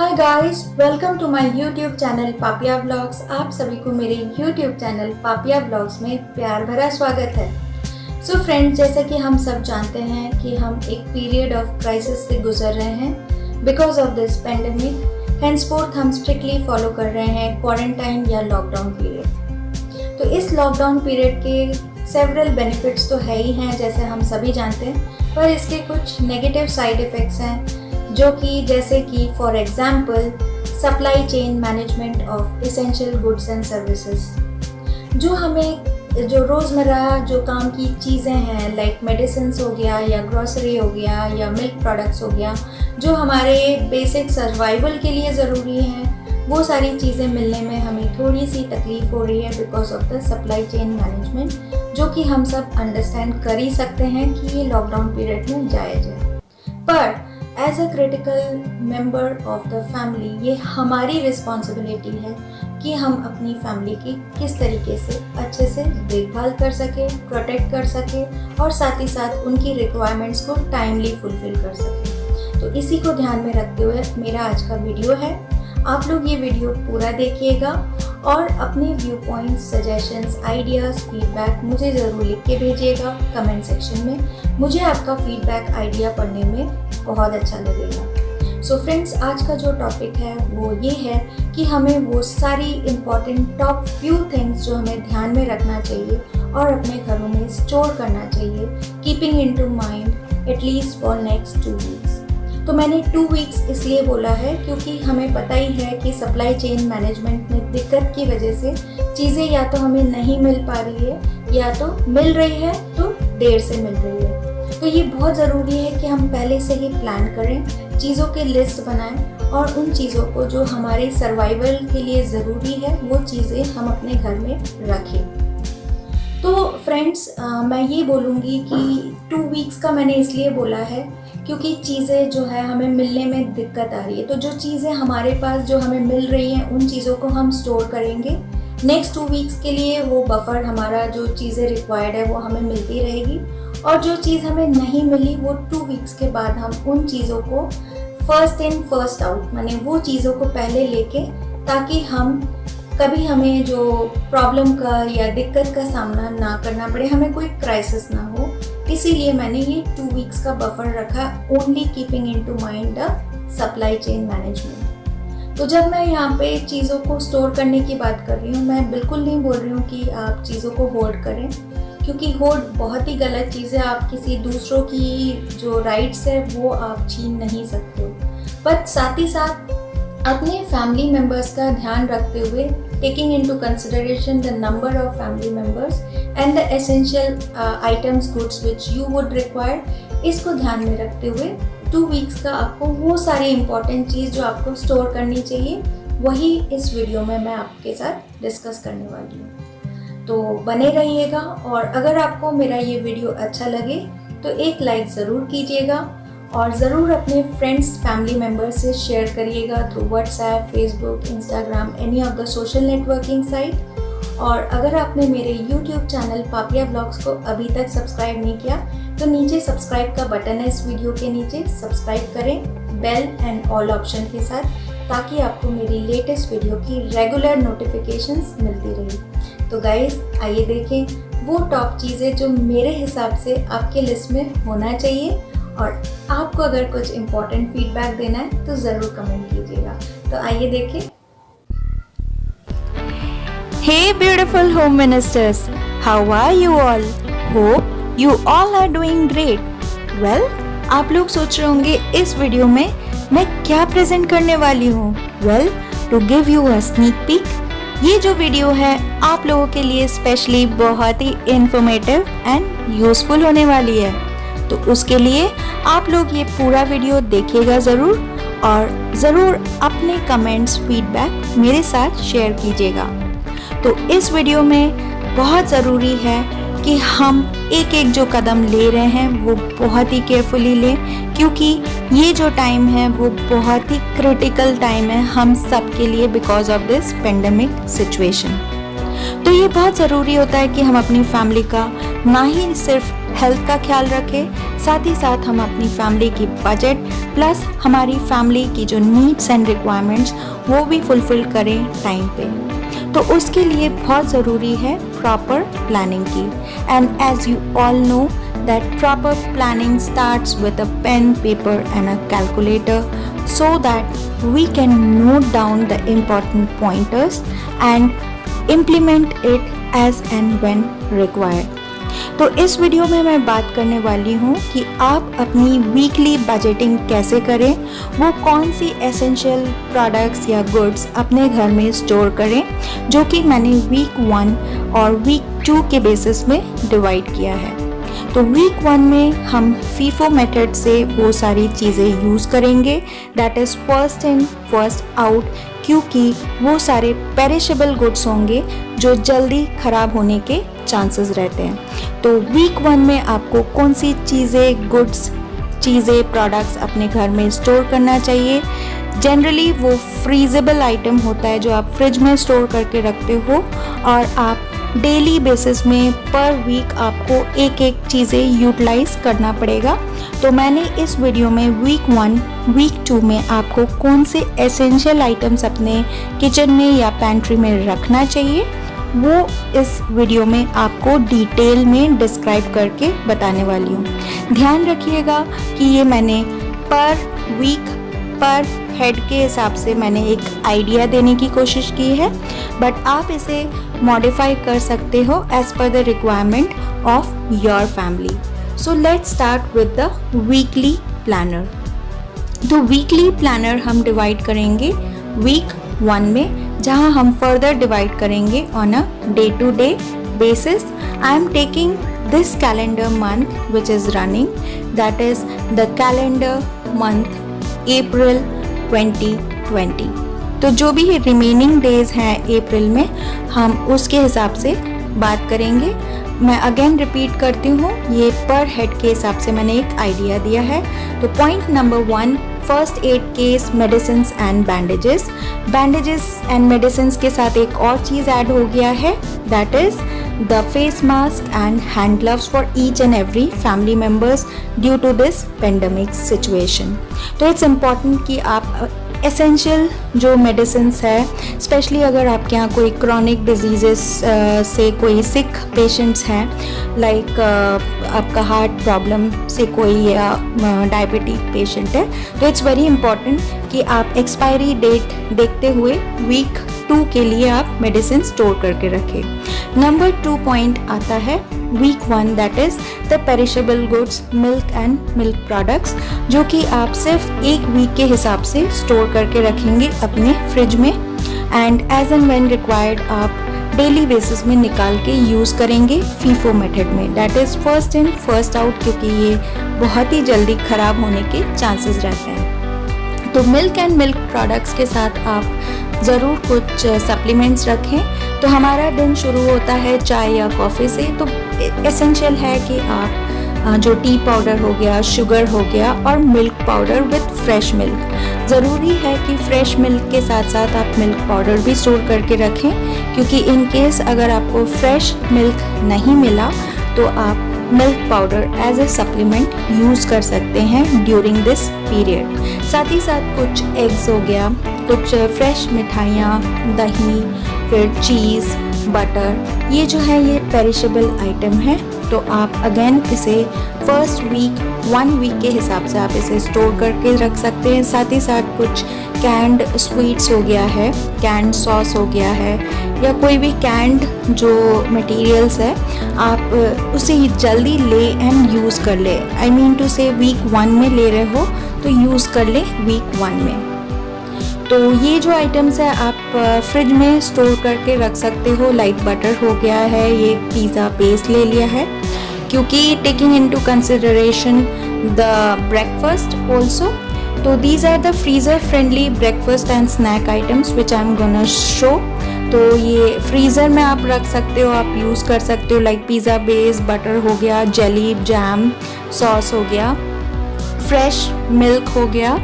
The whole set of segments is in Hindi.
Hi guys, welcome to my YouTube channel Papiya vlogs. आप सभी को मेरे यूट्यूब चैनल पापिया व्लॉग्स में प्यार भरा स्वागत है। सो फ्रेंड्स, जैसा कि हम सब जानते हैं कि हम एक पीरियड ऑफ क्राइसिस से गुजर रहे हैं बिकॉज ऑफ दिस पेंडेमिक। हेंसफोर्थ हम स्ट्रिक्टली फॉलो कर रहे हैं क्वारंटाइन या लॉकडाउन पीरियड। तो इस लॉकडाउन पीरियड के सेवरल बेनिफिट्स तो है ही हैं, जैसे हम सभी जानते हैं, पर इसके कुछ नेगेटिव साइड इफ़ेक्ट्स हैं, जो कि जैसे कि for example supply chain management of essential goods and services. जो रोज़मर्रा जो काम की चीज़ें हैं, लाइक मेडिसिन्स हो गया या ग्रोसरी हो गया या मिल्क प्रोडक्ट्स हो गया, जो हमारे बेसिक सर्वाइवल के लिए ज़रूरी हैं, वो सारी चीज़ें मिलने में हमें थोड़ी सी तकलीफ़ हो रही है because of the supply chain management, जो कि हम सब अंडरस्टैंड कर ही सकते हैं कि ये लॉकडाउन पीरियड में जायज़ है। पर as a critical member of the family ये हमारी रिस्पॉन्सिबिलिटी है कि हम अपनी फैमिली की किस तरीके से अच्छे से देखभाल कर सके, प्रोटेक्ट कर सके और साथ ही साथ उनकी रिक्वायरमेंट्स को टाइमली फुलफिल कर सके। तो इसी को ध्यान में रखते हुए मेरा आज का वीडियो है। आप लोग ये वीडियो पूरा देखिएगा और अपने view points, suggestions, ideas, feedback मुझे ज़रूर लिख के भेजिएगा कमेंट सेक्शन में। मुझे आपका फीडबैक, आइडिया पढ़ने में बहुत अच्छा लगेगा। सो फ्रेंड्स, आज का जो टॉपिक है वो ये है कि हमें वो सारी इम्पॉर्टेंट टॉप फ्यू थिंग्स जो हमें ध्यान में रखना चाहिए और अपने घरों में स्टोर करना चाहिए, keeping in to mind at least for next 2 weeks. तो मैंने 2 वीक्स इसलिए बोला है क्योंकि हमें पता ही है कि सप्लाई चेन मैनेजमेंट में दिक्कत की वजह से चीज़ें या तो हमें नहीं मिल पा रही है या तो मिल रही है तो देर से मिल रही है। तो ये बहुत ज़रूरी है कि हम पहले से ही प्लान करें, चीज़ों के लिस्ट बनाएं और उन चीज़ों को जो हमारे सर्वाइवल के लिए ज़रूरी है वो चीज़ें हम अपने घर में रखें। तो फ्रेंड्स, मैं ये बोलूँगी कि 2 वीक्स का मैंने इसलिए बोला है क्योंकि चीज़ें जो है हमें मिलने में दिक्कत आ रही है। तो जो चीज़ें हमारे पास जो हमें मिल रही हैं उन चीज़ों को हम स्टोर करेंगे। नेक्स्ट 2 वीक्स के लिए वो बफर, हमारा जो चीज़ें रिक्वायर्ड है वो हमें मिलती रहेगी, और जो चीज़ हमें नहीं मिली वो 2 वीक्स के बाद हम उन चीज़ों को फर्स्ट इन फर्स्ट आउट, माने वो चीज़ों को पहले लेके, ताकि हम कभी हमें जो प्रॉब्लम का या दिक्कत का सामना ना करना पड़े, हमें कोई क्राइसिस ना हो। इसीलिए मैंने ये 2 वीक्स का बफर रखा, only keeping in to mind the supply chain management. तो जब मैं यहाँ पे चीज़ों को स्टोर करने की बात कर रही हूँ, मैं बिल्कुल नहीं बोल रही हूँ कि आप चीज़ों को होल्ड करें, क्योंकि होल्ड बहुत ही गलत चीज़ है। आप किसी दूसरों की जो राइट्स है वो आप छीन नहीं सकते हो, बट साथ ही साथ अपने फैमिली मेम्बर्स का ध्यान रखते हुए, taking into consideration the number of family members and the essential items, goods which you would require, इसको ध्यान में रखते हुए 2 वीक्स का आपको वो सारी इम्पॉर्टेंट चीज़ जो आपको स्टोर करनी चाहिए वही इस वीडियो में मैं आपके साथ डिस्कस करने वाली हूँ। तो बने रहिएगा, और अगर आपको मेरा ये वीडियो अच्छा लगे तो एक लाइक ज़रूर कीजिएगा और ज़रूर अपने फ्रेंड्स, फैमिली मेम्बर्स से शेयर करिएगा through WhatsApp, Facebook, Instagram, any of the social networking site. और अगर आपने मेरे यूट्यूब चैनल पापिया व्लॉग्स को अभी तक सब्सक्राइब नहीं किया तो नीचे सब्सक्राइब का बटन है, इस वीडियो के नीचे सब्सक्राइब करें बेल एंड ऑल ऑप्शन के साथ, ताकि आपको मेरी लेटेस्ट वीडियो की रेगुलर नोटिफिकेशंस मिलती रहे। तो गाइस, आइए देखें वो टॉप चीज़ें जो मेरे हिसाब से आपके लिस्ट में होना चाहिए, और आपको अगर कुछ इम्पोर्टेंट फीडबैक देना है तो ज़रूर कमेंट कीजिएगा। तो आइए देखें। Hey beautiful home ministers, how are you all? Hope you all are doing great. Well, आप लोग सोच रहे होंगे इस वीडियो में मैं क्या प्रेजेंट करने वाली हूँ। Well, to give you a sneak peek, ये जो वीडियो है आप लोगों के लिए स्पेशली बहुत ही इंफॉर्मेटिव एंड यूजफुल होने वाली है। तो उसके लिए आप लोग ये पूरा वीडियो देखिएगा ज़रूर, और ज़रूर अपने कमेंट्स, फीडबैक मेरे साथ शेयर कीजिएगा। तो इस वीडियो में बहुत ज़रूरी है कि हम एक एक जो कदम ले रहे हैं वो बहुत ही केयरफुली लें, क्योंकि ये जो टाइम है वो बहुत ही क्रिटिकल टाइम है हम सब के लिए because of this pandemic situation. तो ये बहुत ज़रूरी होता है कि हम अपनी फैमिली का ना ही सिर्फ हेल्थ का ख्याल रखें, साथ ही साथ हम अपनी फैमिली की बजट प्लस हमारी फैमिली की जो नीड्स एंड रिक्वायरमेंट्स वो भी फुलफ़िल करें टाइम पे। तो उसके लिए बहुत ज़रूरी है प्रॉपर प्लानिंग की। And as you all know that proper planning starts with a pen, paper and a calculator so that we can note down the important pointers and implement it as and when required. तो इस वीडियो में मैं बात करने वाली हूँ कि आप अपनी वीकली बजटिंग कैसे करें, वो कौन सी एसेंशियल प्रोडक्ट्स या गुड्स अपने घर में स्टोर करें, जो कि मैंने वीक 1 और वीक 2 के बेसिस में डिवाइड किया है। तो वीक 1 में हम फीफो मेथड से वो सारी चीज़ें यूज़ करेंगे, that is first in first out, क्योंकि वो सारे पेरिशेबल गुड्स होंगे जो जल्दी ख़राब होने के चांसेस रहते हैं। तो वीक 1 में आपको कौन सी चीज़ें गुड्स प्रोडक्ट्स अपने घर में स्टोर करना चाहिए। जनरली वो फ्रीजेबल आइटम होता है जो आप फ्रिज में स्टोर करके रखते हो और आप डेली बेसिस में पर वीक आपको एक एक चीज़ें यूटिलाइज करना पड़ेगा। तो मैंने इस वीडियो में वीक 1 वीक 2 में आपको कौन से एसेंशियल आइटम्स अपने किचन में या पैंट्री में रखना चाहिए वो इस वीडियो में आपको डिटेल में डिस्क्राइब करके बताने वाली हूँ। ध्यान रखिएगा कि ये मैंने पर वीक पर हेड के हिसाब से मैंने एक आइडिया देने की कोशिश की है, बट आप इसे मॉडिफाई कर सकते हो as per the requirement of your family. So let's start with the weekly planner. तो वीकली प्लानर हम डिवाइड करेंगे वीक 1 में, जहां हम फर्दर डिवाइड करेंगे on a day to day basis. I am taking this calendar month which is running, that is the calendar month April 2020। तो जो भी रिमेनिंग डेज हैं अप्रैल में हम उसके हिसाब से बात करेंगे। मैं अगेन रिपीट करती हूँ, ये पर हेड के हिसाब से मैंने एक आइडिया दिया है। तो point number 1, first aid case, medicine and bandages and medicine के साथ एक और चीज़ ऐड हो गया है, that is the face mask and hand gloves for each and every family members due to this pandemic situation. तो it's important कि आप एसेंशियल जो मेडिसिन्स है, स्पेशली अगर आपके यहाँ कोई क्रॉनिक डिजीज़ेस से कोई सिक पेशेंट्स हैं, लाइक आपका हार्ट प्रॉब्लम से कोई डायबिटिक पेशेंट है, तो इट्स वेरी इम्पॉर्टेंट कि आप एक्सपायरी डेट देखते हुए वीक 2 के लिए आप मेडिसिन स्टोर करके रखें। नंबर 2 पॉइंट आता है week 1, that is the perishable goods, milk and milk products, जो कि आप सिर्फ एक वीक के हिसाब से स्टोर करके रखेंगे अपने फ्रिज में, and as and when required आप डेली बेसिस में निकाल के यूज़ करेंगे फीफो मेथड में, that is first in first out, क्योंकि ये बहुत ही जल्दी ख़राब होने के चांसेस रहते हैं। तो मिल्क एंड मिल्क प्रोडक्ट्स के साथ आप ज़रूर कुछ सप्लीमेंट्स रखें। तो हमारा दिन शुरू होता है चाय या कॉफ़ी से, तो एसेंशियल है कि आप जो टी पाउडर हो गया, शुगर हो गया और milk powder with fresh milk, ज़रूरी है कि फ्रेश मिल्क के साथ साथ आप मिल्क पाउडर भी स्टोर करके रखें, क्योंकि इन केस अगर आपको फ्रेश मिल्क नहीं मिला तो आप milk powder as a supplement use कर सकते हैं ड्यूरिंग दिस पीरियड। साथ ही साथ कुछ एग्स हो गया, कुछ फ्रेश मिठाइयाँ, दही, फिर चीज़, बटर, ये जो है ये पेरिशेबल आइटम है। तो आप अगेन इसे फर्स्ट वीक 1 वीक के हिसाब से आप इसे स्टोर करके रख सकते हैं। साथ ही साथ कुछ कैंड स्वीट्स हो गया है, कैंड सॉस हो गया है, या कोई भी कैंड जो मटेरियल्स है आप उसे जल्दी ले एंड यूज़ कर ले। आई मीन टू से वीक 1 में ले रहे हो तो यूज़ कर ले वीक 1 में। तो ये जो आइटम्स है आप फ्रिज में स्टोर करके रख सकते हो। लाइक बटर हो गया है, ये पिज़्ज़ा पेस्ट ले लिया है, क्योंकि taking into consideration the breakfast also. तो these are the freezer friendly breakfast and snack items which I am gonna show. तो ये फ्रीज़र में आप रख सकते हो, आप यूज़ कर सकते हो, लाइक पिज़्ज़ा बेस, बटर हो गया, जेली, जैम, सॉस हो गया, फ्रेश मिल्क हो गया,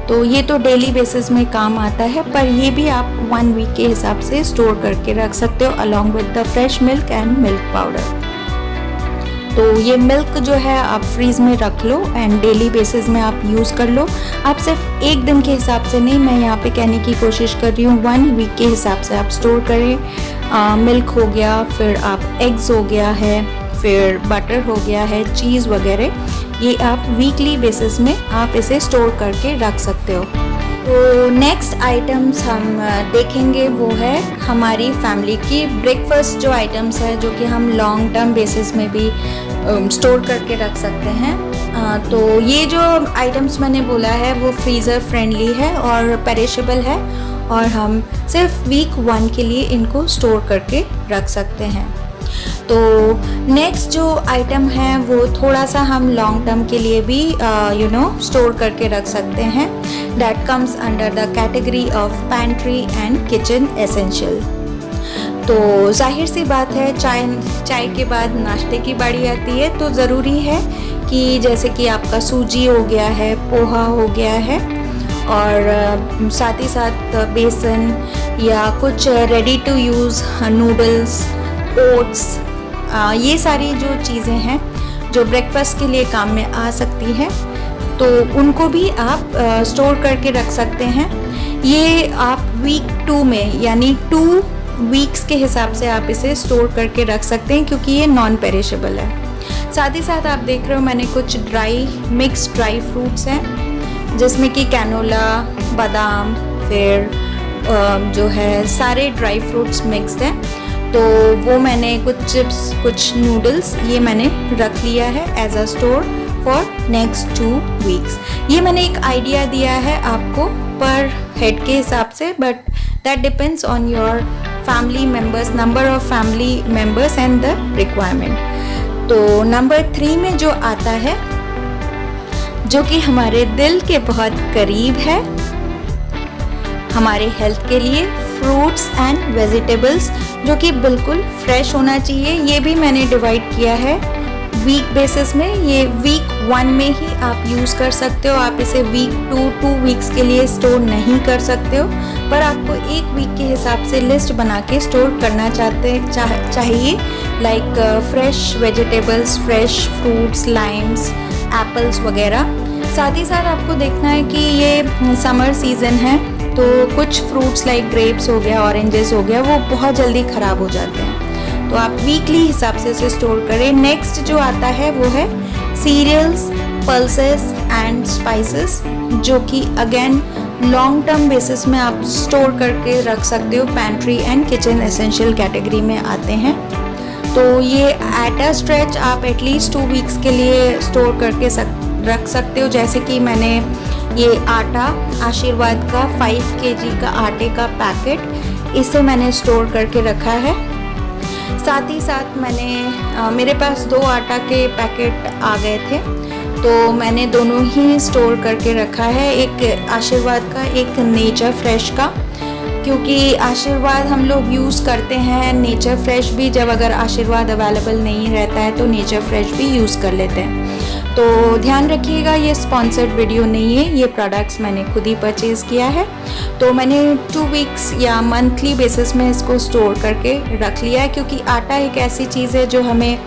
तो ये तो डेली बेसिस में काम आता है, पर ये भी आप 1 वीक के हिसाब से स्टोर करके रख सकते हो along with the fresh milk and milk powder. तो ये मिल्क जो है आप फ्रीज में रख लो एंड डेली बेसिस में आप यूज़ कर लो। आप सिर्फ एक दिन के हिसाब से नहीं, मैं यहाँ पे कहने की कोशिश कर रही हूँ 1 वीक के हिसाब से आप स्टोर करें। मिल्क हो गया, फिर आप एग्स हो गया है, फिर बटर हो गया है, चीज़ वगैरह, ये आप वीकली बेसिस में आप इसे स्टोर करके रख सकते हो। तो नेक्स्ट आइटम्स हम देखेंगे वो है हमारी फैमिली की ब्रेकफास्ट जो आइटम्स है, जो कि हम लॉन्ग टर्म बेसिस में भी स्टोर करके रख सकते हैं। तो ये जो आइटम्स मैंने बोला है वो फ्रीज़र फ्रेंडली है और पेरिशेबल है, और हम सिर्फ वीक 1 के लिए इनको स्टोर करके रख सकते हैं। तो नेक्स्ट जो आइटम है वो थोड़ा सा हम लॉन्ग टर्म के लिए भी स्टोर करके रख सकते हैं। That comes under the category of pantry and kitchen essential. तो जाहिर सी बात है, चाय के बाद नाश्ते की बारी आती है, तो ज़रूरी है कि जैसे कि आपका सूजी हो गया है, पोहा हो गया है, और साथ ही साथ बेसन या कुछ ready to use noodles, oats, ये सारी जो चीज़ें हैं जो ब्रेकफास्ट के लिए काम में आ सकती है, तो उनको भी आप स्टोर करके रख सकते हैं। ये आप वीक 2 में, यानी 2 वीक्स के हिसाब से आप इसे स्टोर करके रख सकते हैं, क्योंकि ये नॉन पेरिशेबल है। साथ ही साथ आप देख रहे हो मैंने कुछ मिक्स ड्राई फ्रूट्स हैं, जिसमें कि कैनोला, बादाम, फिर जो है सारे ड्राई फ्रूट्स मिक्स्ड हैं। तो वो मैंने कुछ चिप्स, कुछ नूडल्स, ये मैंने रख लिया है as a store for next 2 weeks. ये मैंने एक आइडिया दिया है आपको पर हेड के हिसाब से, but that depends on your family members, number of family members and the requirement. तो नंबर 3 में जो आता है, जो कि हमारे दिल के बहुत करीब है, हमारे हेल्थ के लिए, फ्रूट्स एंड वेजिटेबल्स, जो कि बिल्कुल फ्रेश होना चाहिए। ये भी मैंने डिवाइड किया है वीक बेसिस में। ये वीक 1 में ही आप यूज़ कर सकते हो, आप इसे वीक 2 वीक्स के लिए स्टोर नहीं कर सकते हो, पर आपको 1 वीक के हिसाब से लिस्ट बना के स्टोर करना चाहिए, like fresh vegetables, fresh fruits, Lyme's, apples वगैरह। साथ ही साथ आपको देखना है कि ये समर सीज़न है, तो कुछ फ्रूट्स लाइक ग्रेप्स हो गया, ऑरेंजेस हो गया, वो बहुत जल्दी ख़राब हो जाते हैं, तो आप वीकली हिसाब से इसे स्टोर करें। नेक्स्ट जो आता है वो है सीरियल्स, पल्सेस एंड स्पाइसेस, जो कि अगेन लॉन्ग टर्म बेसिस में आप स्टोर करके रख सकते हो, pantry and kitchen essential category में आते हैं। तो ये एट अ स्ट्रेच आप एटलीस्ट 2 वीक्स के लिए स्टोर करके रख सकते हो। जैसे कि मैंने ये आटा, आशीर्वाद का 5 kg का आटे का पैकेट, इसे मैंने स्टोर करके रखा है। साथ ही साथ मेरे पास 2 आटा के पैकेट आ गए थे, तो मैंने दोनों ही स्टोर करके रखा है, एक आशीर्वाद का, एक नेचर फ्रेश का, क्योंकि आशीर्वाद हम लोग यूज़ करते हैं, नेचर फ्रेश भी जब अगर आशीर्वाद अवेलेबल नहीं रहता है तो नेचर फ्रेश भी यूज़ कर लेते हैं। तो ध्यान रखिएगा, ये स्पॉन्सर्ड वीडियो नहीं है, ये प्रोडक्ट्स मैंने खुद ही परचेज़ किया है। तो मैंने 2 वीक्स या मंथली बेसिस में इसको स्टोर करके रख लिया है, क्योंकि आटा एक ऐसी चीज़ है जो हमें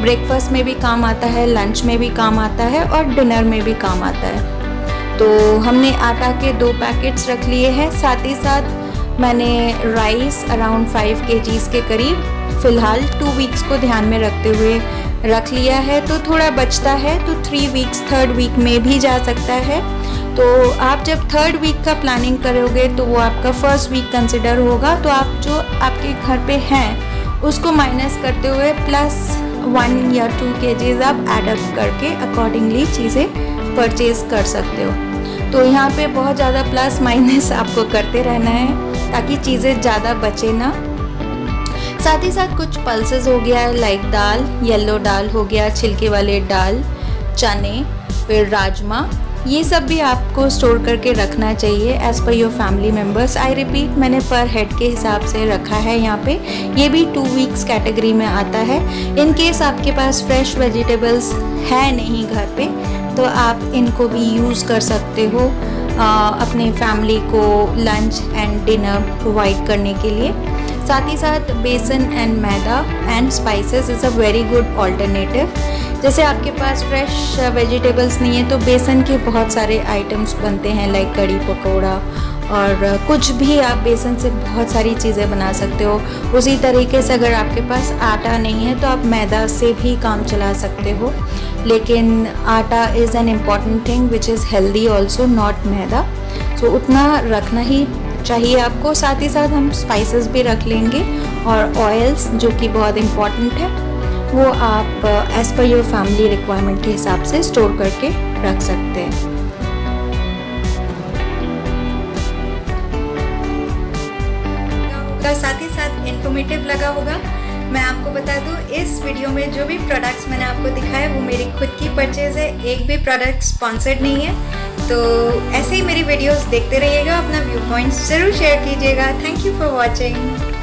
ब्रेकफास्ट में भी काम आता है, लंच में भी काम आता है और डिनर में भी काम आता है। तो हमने आटा के 2 पैकेट्स रख लिए हैं। साथ ही साथ मैंने राइस अराउंड 5 kg के करीब फ़िलहाल 2 वीक्स को ध्यान में रखते हुए रख लिया है। तो थोड़ा बचता है तो 3 वीक्स 3rd वीक में भी जा सकता है। तो आप जब 3rd वीक का प्लानिंग करोगे तो वो आपका 1st वीक कंसिडर होगा। तो आप जो आपके घर पे हैं उसको माइनस करते हुए +1 या 2 kg आप एडअप करके अकॉर्डिंगली चीज़ें परचेज़ कर सकते हो। तो यहाँ पे बहुत ज़्यादा प्लस माइनस आपको करते रहना है ताकि चीज़ें ज़्यादा बचे ना। साथ ही साथ कुछ पल्सेस हो गया लाइक दाल, येलो दाल हो गया, छिलके वाले दाल, चने, फिर राजमा, ये सब भी आपको स्टोर करके रखना चाहिए as per your family members. I repeat, मैंने पर हेड के हिसाब से रखा है यहाँ पे। ये भी 2 वीक्स कैटेगरी में आता है। इन केस आपके पास फ्रेश वेजिटेबल्स है नहीं घर पे तो आप इनको भी यूज़ कर सकते हो अपने फैमिली को लंच एंड डिनर प्रोवाइड करने के लिए। साथ ही साथ बेसन and maida and spices is a very good alternative. जैसे आपके पास फ्रेश वेजिटेबल्स नहीं है तो बेसन के बहुत सारे आइटम्स बनते हैं, लाइक कड़ी पकौड़ा और कुछ भी आप बेसन से बहुत सारी चीज़ें बना सकते हो। उसी तरीके से अगर आपके पास आटा नहीं है तो आप मैदा से भी काम चला सकते हो, लेकिन atta is an important thing which is healthy also, not maida. So उतना रखना ही चाहिए आपको। साथ ही साथ हम स्पाइसेस भी रख लेंगे और ऑयल्स जो कि बहुत इम्पॉर्टेंट है, वो आप as per your family requirement के हिसाब से स्टोर करके रख सकते हैं। साथ ही साथ इन्फॉर्मेटिव लगा होगा। मैं आपको बता दूं, इस वीडियो में जो भी प्रोडक्ट्स मैंने आपको दिखाए वो मेरी खुद की परचेज़ है, एक भी प्रोडक्ट स्पॉन्सर्ड नहीं है। तो ऐसे ही मेरी वीडियोस देखते रहिएगा, अपना व्यू पॉइंट्स ज़रूर शेयर कीजिएगा। Thank you for watching.